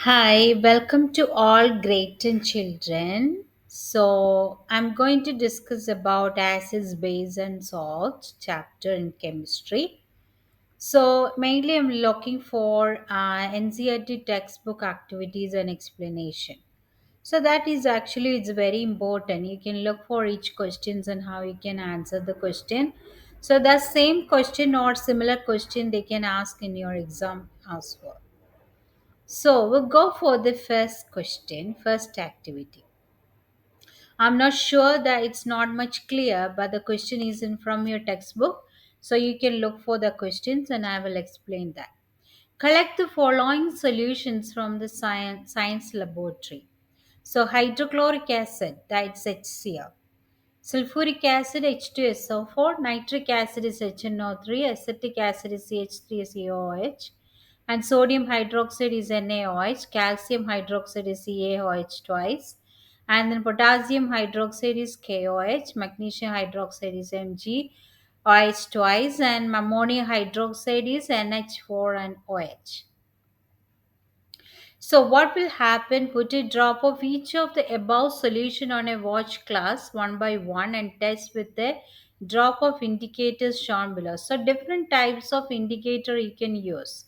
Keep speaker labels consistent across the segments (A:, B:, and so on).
A: Hi, welcome to all great and children. So, I'm going to discuss about acids, base, and salts chapter in chemistry. So, mainly I'm looking for NCERT textbook activities and explanation. So that is actually it's very important. You can look for each questions and how you can answer the question. So the same question or similar question they can ask in your exam as well. So we'll go for the first question, first activity. I'm not sure that it's not much clear, but the question is in from your textbook. So you can look for the questions and I will explain that. Collect the following solutions from the science laboratory. So hydrochloric acid, that's HCl. Sulfuric acid H2SO4, nitric acid is HNO3, acetic acid is CH3COOH, and sodium hydroxide is NaOH, calcium hydroxide is CaOH twice, and then potassium hydroxide is KOH, magnesium hydroxide is MgOH twice, and ammonium hydroxide is NH4 and OH. So what will happen? Put a drop of each of the above solution on a watch glass one by one and test with the drop of indicators shown below. So different types of indicator you can use.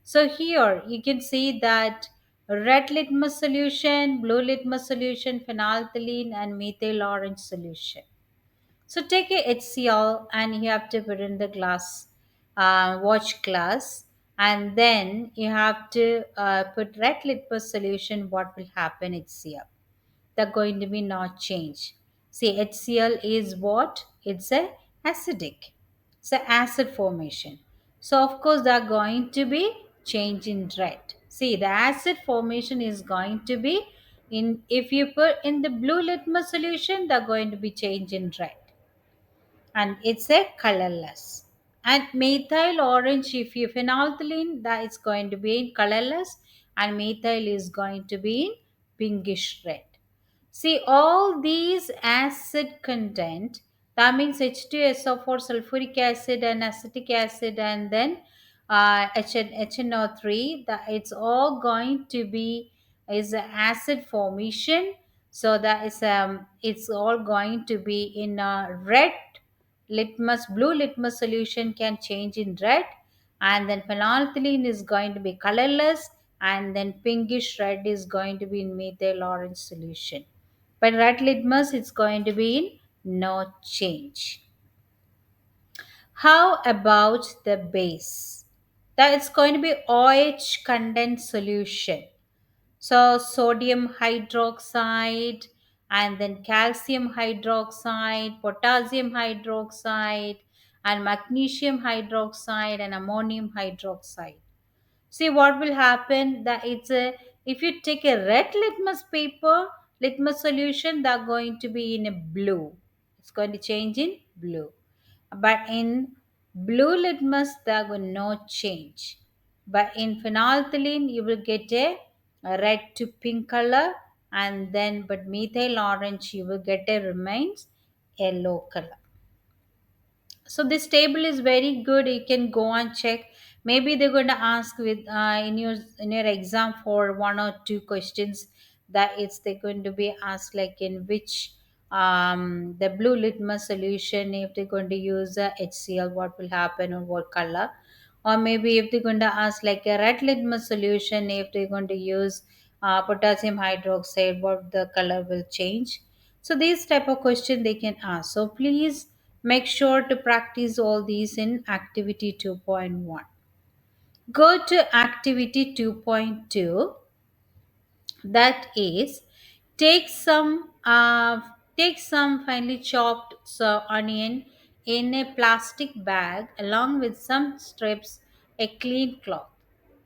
A: So here you can see that red litmus solution, blue litmus solution, phenolphthalein and methyl orange solution. So take a HCl and you have to put in the glass, watch glass, and then you have to put red litmus solution. What will happen? HCl. They're going to be not change. See, HCl is what? It's a acidic. It's a acid formation. So of course they're going to be change in red. See, the acid formation is going to be in if you put in the blue litmus solution, they're going to be change in red and it's a colorless. And methyl orange, if you phenolphthalein, that is going to be in colorless, and methyl is going to be in pinkish red. See, all these acid content, that means H2SO4, sulfuric acid and acetic acid, and then HNO3, that it's all going to be is a acid formation. So that is it's all going to be in a red litmus. Blue litmus solution can change in red, and then phenolphthalein is going to be colorless, and then pinkish red is going to be in methyl orange solution. But red litmus it's going to be in no change. How about the base? That it's going to be OH condensed solution. So sodium hydroxide, and then calcium hydroxide, potassium hydroxide, and magnesium hydroxide and ammonium hydroxide. See what will happen that it's a if you take a red litmus solution, they're going to be in a blue. It's going to change in blue. But in blue litmus, there will no change. But in phenolphthalein, you will get a red to pink color, and then but methyl orange, you will get a remains yellow color. So this table is very good. You can go and check. Maybe they're going to ask with in your exam for one or two questions that it's they're going to be asked like in which the blue litmus solution, if they're going to use HCl, what will happen or what color, or maybe if they're going to ask like a red litmus solution, if they're going to use potassium hydroxide, what the color will change. So these type of question they can ask. So please make sure to practice all these in activity 2.1. Go to activity 2.2, that is take some finely chopped onion in a plastic bag along with some strips, a clean cloth.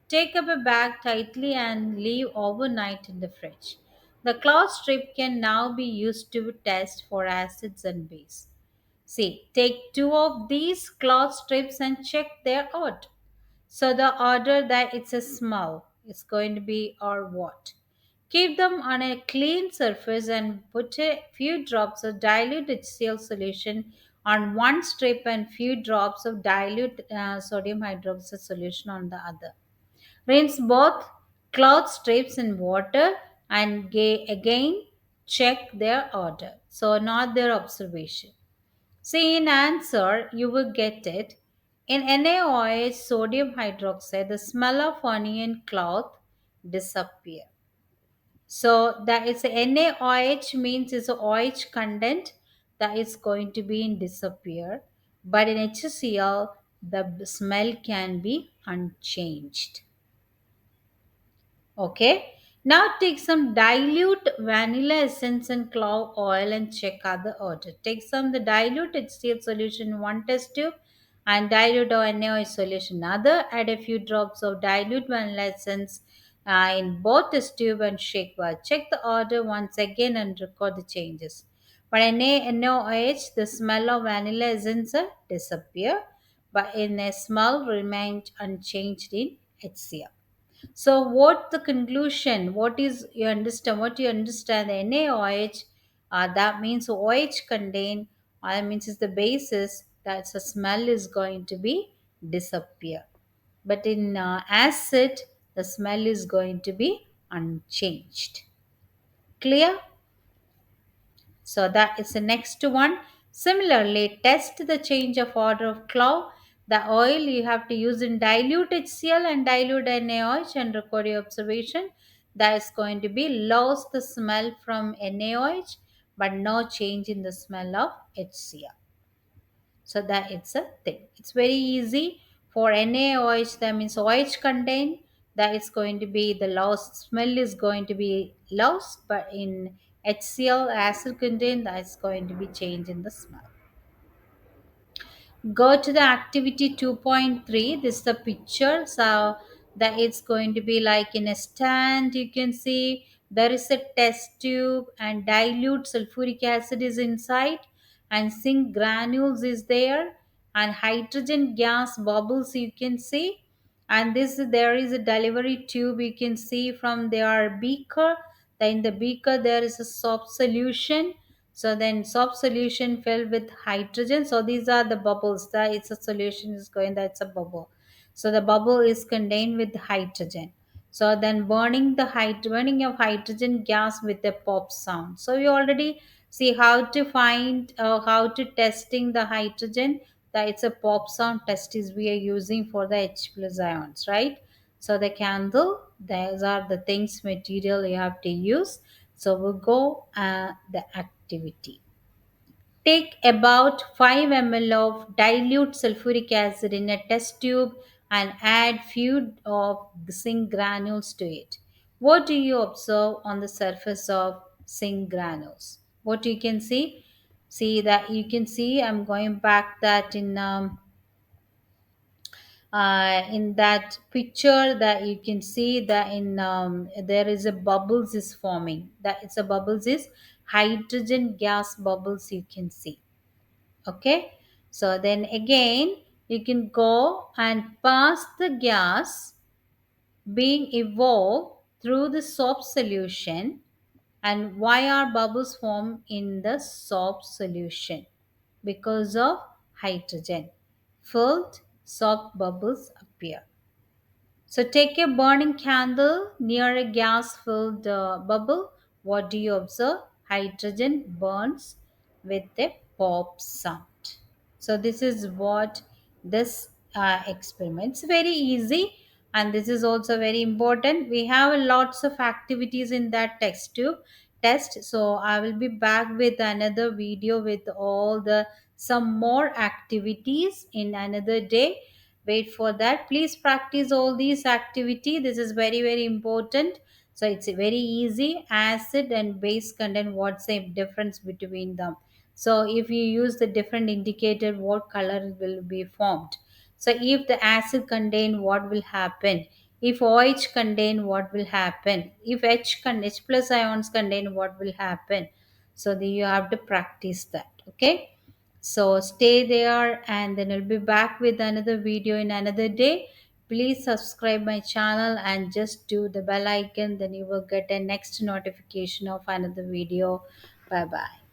A: Take up a bag tightly and leave overnight in the fridge. The cloth strip can now be used to test for acids and base. See, take two of these cloth strips and check their out. So the order that it's a small is going to be or what. Keep them on a clean surface and put a few drops of dilute HCl solution on one strip and few drops of dilute sodium hydroxide solution on the other. Rinse both cloth strips in water and again check their order. So, not their observation. See, in answer, you will get it. In NaOH, sodium hydroxide, the smell of onion cloth disappear. So that is NaOH means is a OH content that is going to be in disappear. But in HCl, the smell can be unchanged. Okay. Now take some dilute vanilla essence and clove oil and check other order. Take some the dilute HCl solution in one test tube and dilute or NaOH solution another. Add a few drops of dilute vanilla essence in both test tube and shake well. Check the order once again and record the changes. But in NaOH, the smell of vanilla essence disappear, but in a smell remained unchanged in HCl. So, what the conclusion? What is you understand? What you understand? The NaOH, that means OH contain. That means is the basis. That's the smell is going to be disappear. But in acid, the smell is going to be unchanged. Clear? So that is the next one. Similarly, test the change of order of clove. The oil you have to use in dilute HCl and dilute NaOH and record your observation. That is going to be lost the smell from NaOH but no change in the smell of HCl. So that it's a thing. It's very easy for NaOH, that means OH contain, that is going to be the lost smell is going to be lost, but in HCl acid contain, that is going to be change in the smell. Go to the activity 2.3. This is the picture. So that it's going to be like in a stand. You can see there is a test tube and dilute sulfuric acid is inside and zinc granules is there and hydrogen gas bubbles you can see, and this there is a delivery tube you can see from their beaker. Then in the beaker there is a soap solution, so then soap solution filled with hydrogen. So these are the bubbles. That it's a solution is going. That's a bubble. So the bubble is contained with hydrogen. So then burning of hydrogen gas with a pop sound. So we already see how to find how to testing the hydrogen. That it's a pop sound test is we are using for the H plus ions, right? So the candle. Those are the things material you have to use. So we'll go the activity. Take about 5 ml of dilute sulfuric acid in a test tube and add few of zinc granules to it. What do you observe on the surface of zinc granules? What you can see? See that you can see. I'm going back that in that picture that you can see that in there is a bubbles is forming, that it's a bubbles is hydrogen gas bubbles you can see. Okay, so then again you can go and pass the gas being evolved through the soap solution. And why are bubbles formed in the soap solution? Because of hydrogen. Filled soap bubbles appear. So take a burning candle near a gas filled bubble. What do you observe? Hydrogen burns with a pop sound. So this is what this experiment. It's very easy and this is also very important. We have lots of activities in that test tube test. So I will be back with another video with all the some more activities in another day. Wait for that. Please practice all these activity. This is very very important. So it's very easy. Acid and base content, what's the difference between them? So if you use the different indicator, what color will be formed? So if the acid contain, what will happen? If OH contain, what will happen? If H plus ions contain, what will happen? So you have to practice that. Okay. So stay there and then I'll be back with another video in another day. Please subscribe my channel and just do the bell icon. Then you will get a next notification of another video. Bye bye.